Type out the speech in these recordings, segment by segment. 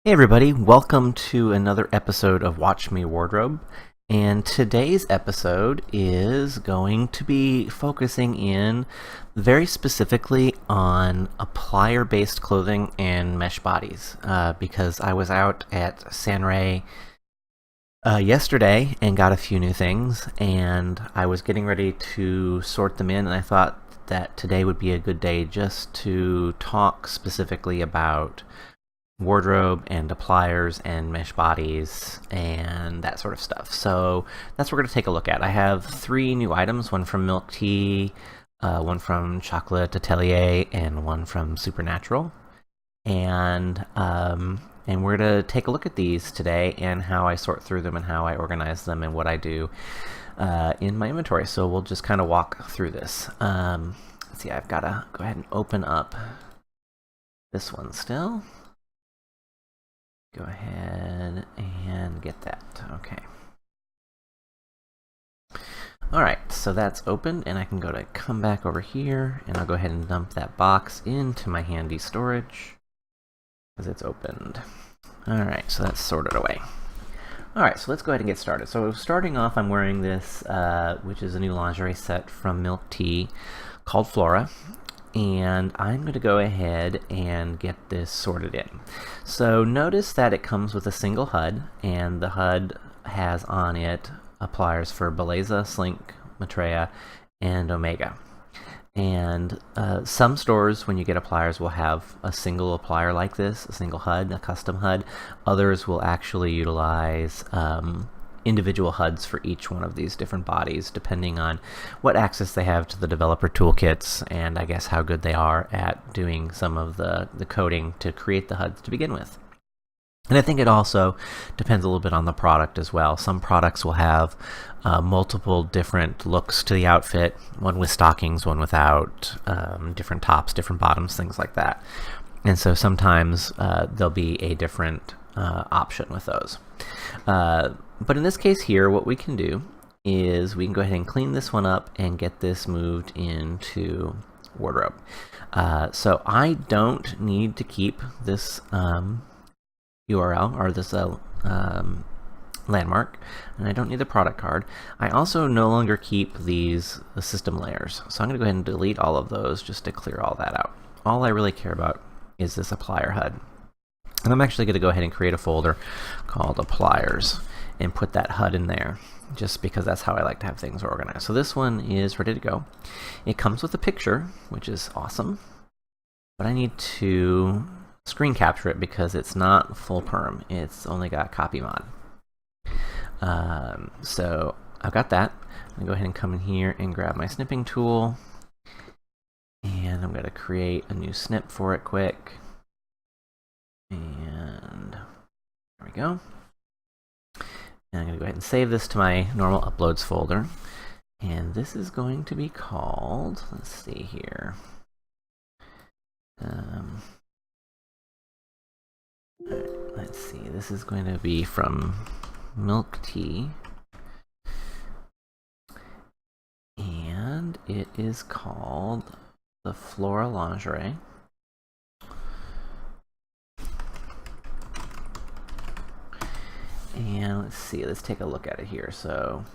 Hey everybody, welcome to another episode of Watch Me Wardrobe. And today's episode is going to be focusing in very specifically on applier-based clothing and mesh bodies, because I was out at Sanray yesterday and got a few new things, and I was getting ready to sort them in, and I thought that today would be a good day just to talk specifically about wardrobe and appliers and mesh bodies and that sort of stuff. So that's what we're going to take a look at. I have three new items, one from Milk Tea, one from Chocolate Atelier, and one from Supernatural. And we're going to take a look at these today and how I sort through them and how I organize them and what I do in my inventory. So we'll just kind of walk through this. Let's see, I've got to go ahead and open up this one still. Go ahead and get that. Okay. Alright, so that's opened, and I can go to come back over here, and I'll go ahead and dump that box into my handy storage because it's opened. Alright, so that's sorted away. Alright, so let's go ahead and get started. So starting off, I'm wearing this, which is a new lingerie set from Milk Tea called Flora. And I'm going to go ahead and get this sorted in. So notice that it comes with a single HUD, and the HUD has on it appliers for Belleza, Slink, Maitreya, and Omega. And some stores, when you get appliers, will have a single applier like this, a single HUD, a custom HUD. Others will actually utilize individual HUDs for each one of these different bodies, depending on what access they have to the developer toolkits and I guess how good they are at doing some of the coding to create the HUDs to begin with. And I think it also depends a little bit on the product as well. Some products will have multiple different looks to the outfit, one with stockings, one without, different tops, different bottoms, things like that. And so sometimes there'll be a different option with those. But in this case here, what we can do is we can go ahead and clean this one up and get this moved into wardrobe. So I don't need to keep this URL or this landmark, and I don't need the product card. I also no longer keep these system layers. So I'm going to go ahead and delete all of those just to clear all that out. All I really care about is this applier HUD. And I'm actually going to go ahead and create a folder called Appliers and put that HUD in there, just because that's how I like to have things organized. So this one is ready to go. It comes with a picture, which is awesome, but I need to screen capture it because it's not full perm. It's only got copy mod. So I've got that. I'm going to go ahead and come in here and grab my snipping tool, and I'm going to create a new snip for it quick. And there we go. And I'm going to go ahead and save this to my normal uploads folder. And this is going to be called, let's see here. Alright, let's see. This is going to be from Milk Tea. And it is called the Flora Lingerie. And let's see, let's take a look at it here. So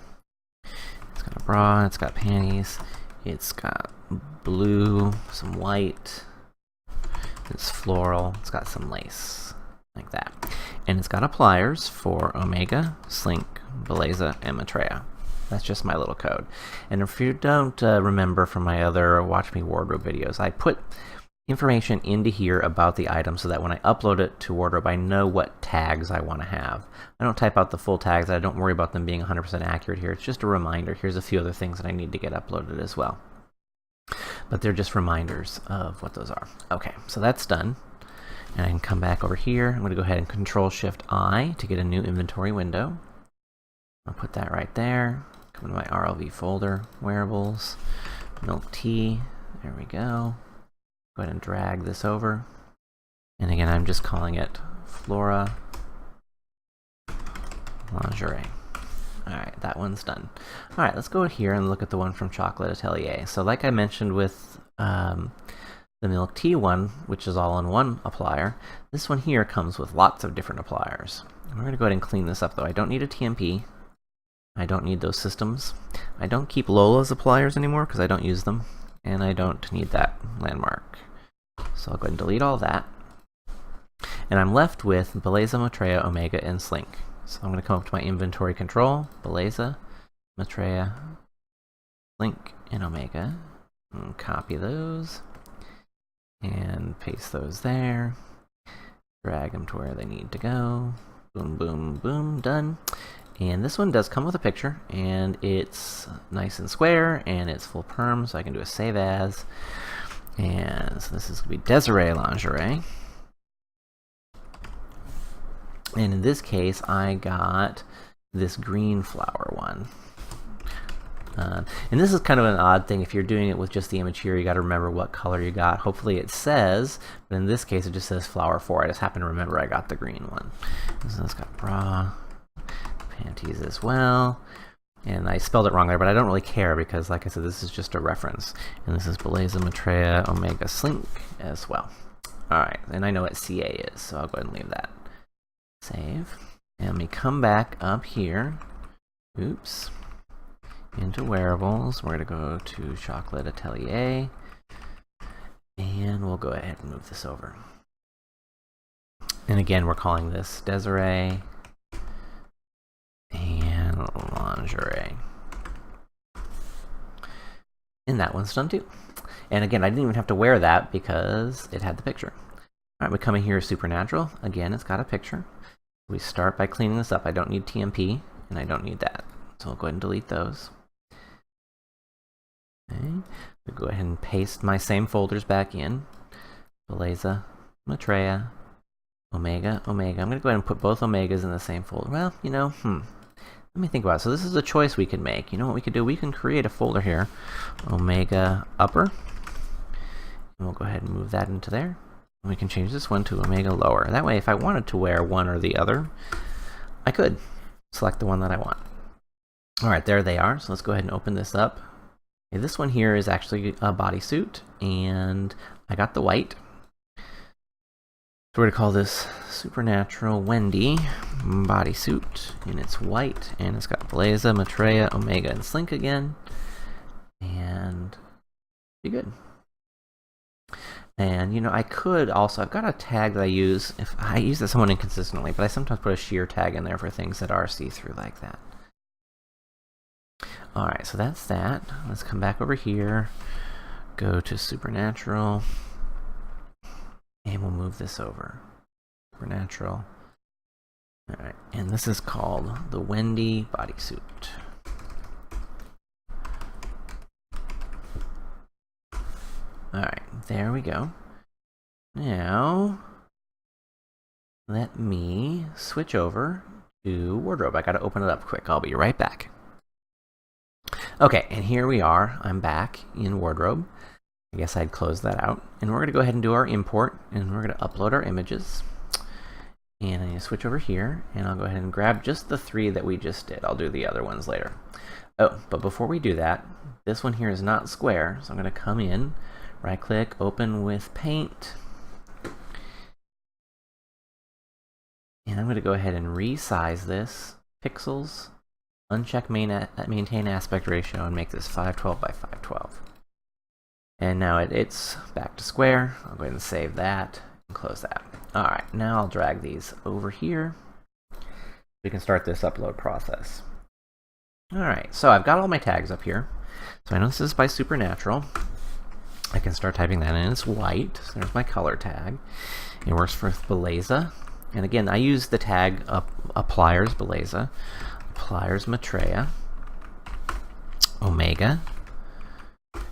it's got a bra, it's got panties, it's got blue, some white, it's floral, it's got some lace, like that. And it's got appliers for Omega, Slink, Belleza, and Maitreya. That's just my little code. And if you don't remember from my other Watch Me Wardrobe videos, I put information into here about the item so that when I upload it to wardrobe, I know what tags I want to have. I don't type out the full tags. I don't worry about them being 100% accurate here. It's just a reminder. Here's a few other things that I need to get uploaded as well. But they're just reminders of what those are. Okay, so that's done. And I can come back over here. I'm going to go ahead and Control-Shift-I to get a new inventory window. I'll put that right there. Come to my RLV folder, wearables, Milk Tea. There we go. Go ahead and drag this over. And again, I'm just calling it Flora Lingerie. Alright, that one's done. Alright, let's go here and look at the one from Chocolate Atelier. So like I mentioned with the milk tea one, which is all in one applier. This one here comes with lots of different appliers. And we're going to go ahead and clean this up though. I don't need a TMP. I don't need those systems. I don't keep Lola's appliers anymore because I don't use them. And I don't need that landmark. So I'll go ahead and delete all that. And I'm left with Beleza, Maitreya, Omega, and Slink. So I'm going to come up to my inventory control, Beleza, Maitreya, Slink, and Omega. And copy those. And paste those there. Drag them to where they need to go. Boom, boom, boom, done. And this one does come with a picture, and it's nice and square, and it's full perm, so I can do a save as. And so this is going to be Desiree Lingerie. And in this case, I got this green flower one. And this is kind of an odd thing. If you're doing it with just the image here, you got to remember what color you got. Hopefully it says, but in this case, it just says flower 4. I just happen to remember I got the green one. So it's got bra, panties as well. And I spelled it wrong there, but I don't really care because, like I said, this is just a reference. And this is Beleza, Maitreya, Omega, Slink as well. Alright, and I know what CA is, so I'll go ahead and leave that. Save. And let me come back up here. Oops. Into wearables. We're going to go to Chocolate Atelier. And we'll go ahead and move this over. And again, we're calling this Desiree and Lingerie. And that one's done too. And again, I didn't even have to wear that because it had the picture. Alright, we come in here Supernatural. Again, it's got a picture. We start by cleaning this up. I don't need TMP, and I don't need that. So I'll go ahead and delete those. Okay. We'll go ahead and paste my same folders back in. Beleza, Maitreya, Omega, Omega. I'm going to go ahead and put both Omegas in the same folder. Well, you know, let me think about it. So this is a choice we can make. You know what we could do? We can create a folder here. Omega Upper. And we'll go ahead and move that into there. And we can change this one to Omega Lower. That way, if I wanted to wear one or the other, I could select the one that I want. Alright, there they are. So let's go ahead and open this up. Okay, this one here is actually a bodysuit, and I got the white. So we're going to call this Supernatural Wendy bodysuit, and it's white, and it's got Beleza, Maitreya, Omega, and Slink again. And be good. And, you know, I could also, I've got a tag that I use. If I use this somewhat inconsistently, but I sometimes put a sheer tag in there for things that are see-through like that. Alright, so that's that. Let's come back over here, go to Supernatural, and we'll move this over. Supernatural. Alright, and this is called the Wendy bodysuit. Alright, there we go. Now, let me switch over to wardrobe. I gotta open it up quick. I'll be right back. Okay, and here we are. I'm back in wardrobe. I guess I'd close that out. And we're gonna go ahead and do our import, and we're gonna upload our images. And I need to switch over here, and I'll go ahead and grab just the 3 that we just did. I'll do the other ones later. Oh, but before we do that, this one here is not square, so I'm gonna come in, right click, open with paint. And I'm going to go ahead and resize this, pixels, uncheck maintain aspect ratio, and make this 512 by 512. And now it's back to square. I'll go ahead and save that and close that. Alright, now I'll drag these over here. We can start this upload process. Alright, so I've got all my tags up here. So I know this is by Supernatural. I can start typing that in. It's white, so there's my color tag. It works for Beleza. And again, I use the tag Appliers Beleza, Appliers Maitreya, Omega,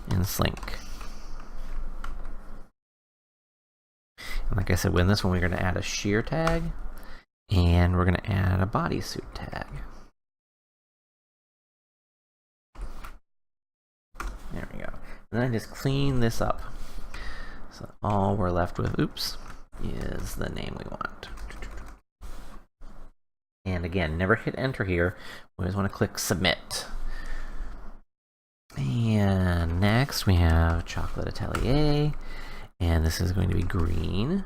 and Slink. And like I said, with this one, we're going to add a sheer tag, and we're going to add a bodysuit tag. There we go. And then I just clean this up. So all we're left with, oops, is the name we want. And again, never hit enter here. We always want to click submit. And next we have Chocolate Atelier. And this is going to be green.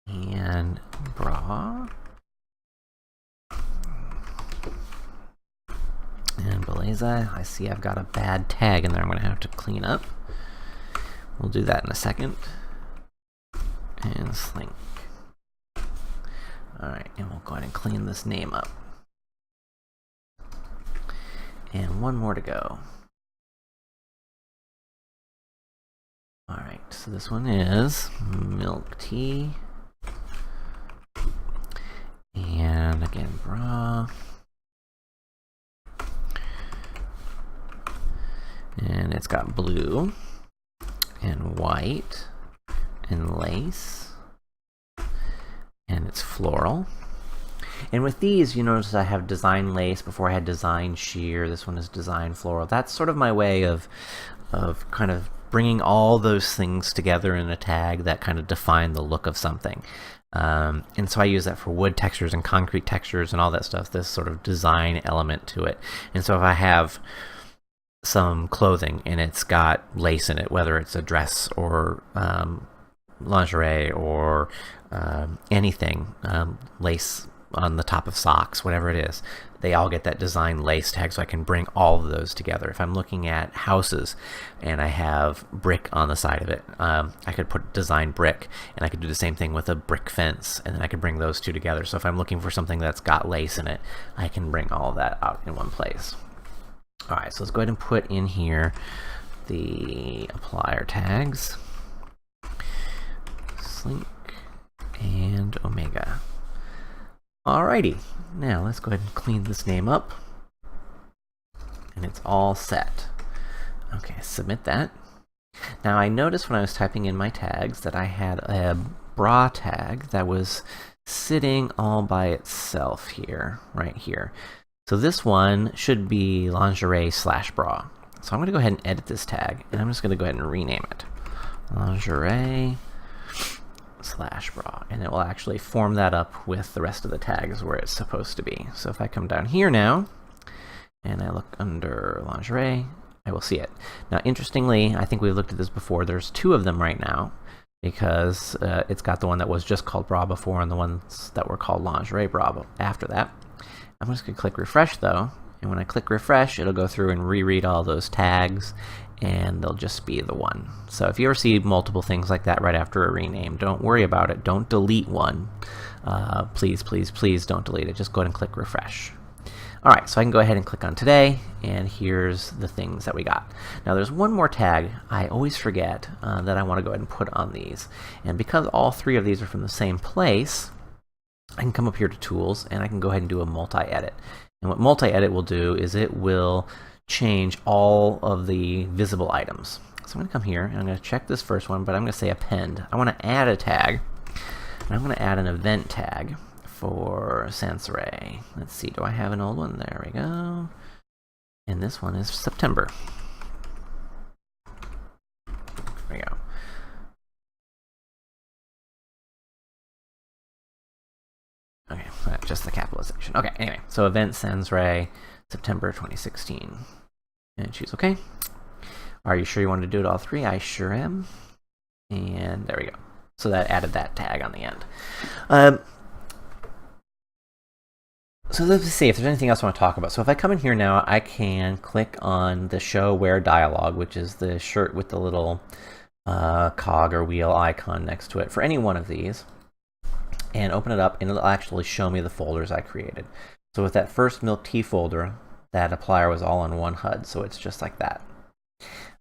And bra. And beleza. I see I've got a bad tag in there I'm going to have to clean up. We'll do that in a second. And slink. Alright, and we'll go ahead and clean this name up. And one more to go. Alright, so this one is milk tea. And again, bra. And it's got blue and white and lace. And it's floral. And with these, you notice I have design lace. Before I had design sheer. This one is design floral. That's sort of my way of kind of bringing all those things together in a tag that kind of define the look of something. And so I use that for wood textures and concrete textures and all that stuff, this sort of design element to it. And so if I have some clothing and it's got lace in it, whether it's a dress or lingerie or anything, lace on the top of socks, whatever it is, they all get that design lace tag, so I can bring all of those together. If I'm looking at houses and I have brick on the side of it, I could put design brick, and I could do the same thing with a brick fence, and then I could bring those two together. So if I'm looking for something that's got lace in it, I can bring all of that out in one place. Alright, so let's go ahead and put in here the applier tags. Slink and omega. Alrighty, now let's go ahead and clean this name up. And it's all set. Okay, submit that. Now I noticed when I was typing in my tags that I had a bra tag that was sitting all by itself here, right here. So this one should be lingerie / bra. So I'm going to go ahead and edit this tag, and I'm just going to go ahead and rename it. Lingerie / bra, and it will actually form that up with the rest of the tags where it's supposed to be. So if I come down here now and I look under lingerie, I will see it. Now interestingly, I think we've looked at this before, there's two of them right now because it's got the one that was just called bra before and the ones that were called lingerie bra after that. I'm just going to click refresh though, and when I click refresh it'll go through and reread all those tags, and they'll just be the one. So if you ever see multiple things like that right after a rename, don't worry about it. Don't delete one. Please, please, please don't delete it. Just go ahead and click refresh. Alright, so I can go ahead and click on today, and here's the things that we got. Now there's one more tag I always forget that I want to go ahead and put on these. And because all three of these are from the same place, I can come up here to Tools, and I can go ahead and do a multi-edit. And what multi-edit will do is it will change all of the visible items. So I'm going to come here, and I'm going to check this first one, but I'm going to say append. I want to add a tag, and I'm going to add an event tag for Sansere. Let's see, do I have an old one? There we go. And this one is September. There we go. Okay, just the capitalization. Okay, anyway, so event Sansere September 2016. And choose OK. Are you sure you want to do it all three? I sure am. And there we go. So that added that tag on the end. So let's see if there's anything else I want to talk about. So if I come in here now, I can click on the Show Where dialog, which is the shirt with the little cog or wheel icon next to it for any one of these, and open it up, and it'll actually show me the folders I created. So with that first milk tea folder, that applier was all on one HUD, so it's just like that.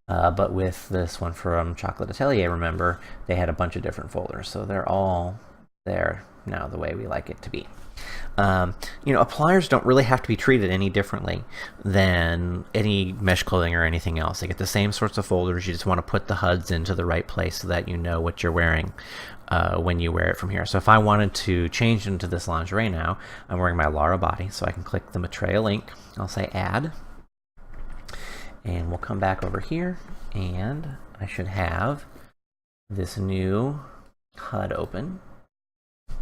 But with this one from Chocolate Atelier, remember, they had a bunch of different folders, so they're all there now the way we like it to be. You know, appliers don't really have to be treated any differently than any mesh clothing or anything else. They get the same sorts of folders. You just want to put the HUDs into the right place so that you know what you're wearing when you wear it from here. So if I wanted to change into this lingerie now, I'm wearing my Lara body, so I can click the Maitreya link. I'll say add, and we'll come back over here, and I should have this new HUD open.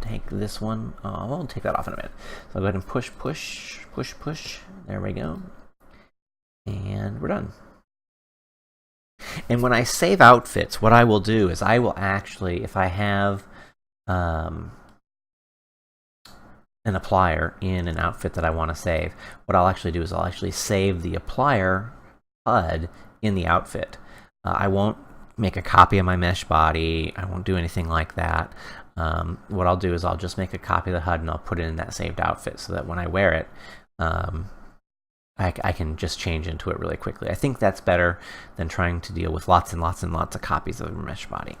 Take this one, we'll take that off in a minute. So I'll go ahead and push, push, push, push. There we go. And we're done. And when I save outfits, what I will do is I will actually, if I have an applier in an outfit that I want to save, what I'll actually do is I'll actually save the applier HUD in the outfit. I won't make a copy of my mesh body. I won't do anything like that. What I'll do is I'll just make a copy of the HUD and I'll put it in that saved outfit so that when I wear it, I can just change into it really quickly. I think that's better than trying to deal with lots and lots and lots of copies of a mesh body.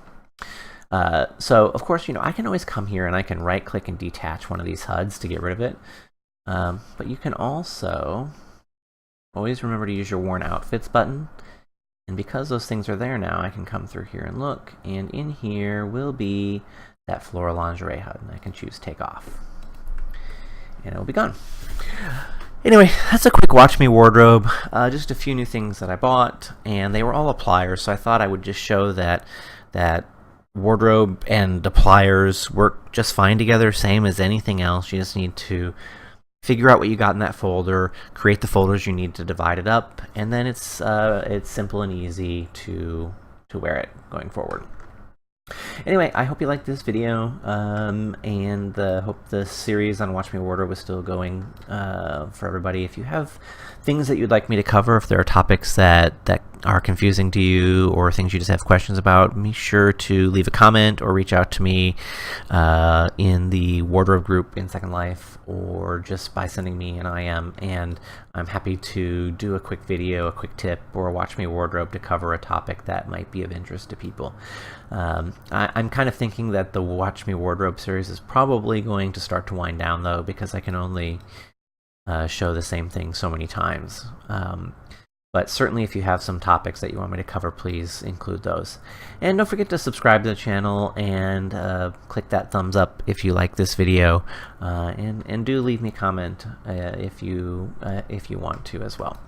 So, of course, I can always come here and I can right-click and detach one of these HUDs to get rid of it. But you can also always remember to use your Worn Outfits button. And because those things are there now, I can come through here and look. And in here will be that floral lingerie HUD. And I can choose Take Off. And it'll be gone. Anyway, that's a quick Watch Me wardrobe. Just a few new things that I bought. And they were all appliers, so I thought I would just show that wardrobe and appliers work just fine together, same as anything else. You just need to figure out what you got in that folder, create the folders you need to divide it up, and then it's simple and easy to wear it going forward. Anyway, I hope you liked this video, and hope the series on Watch Me Wardrobe is still going for everybody. If you have things that you'd like me to cover, if there are topics that are confusing to you or things you just have questions about, be sure to leave a comment or reach out to me in the wardrobe group in Second Life, or just by sending me an IM, and I'm happy to do a quick video, a quick tip, or a Watch Me Wardrobe to cover a topic that might be of interest to people. I'm kind of thinking that the Watch Me Wardrobe series is probably going to start to wind down, though, because I can only show the same thing so many times. But certainly if you have some topics that you want me to cover, please include those. And don't forget to subscribe to the channel and click that thumbs up if you like this video. And do leave me a comment if you want to as well.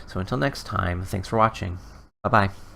So until next time, thanks for watching. Bye-bye.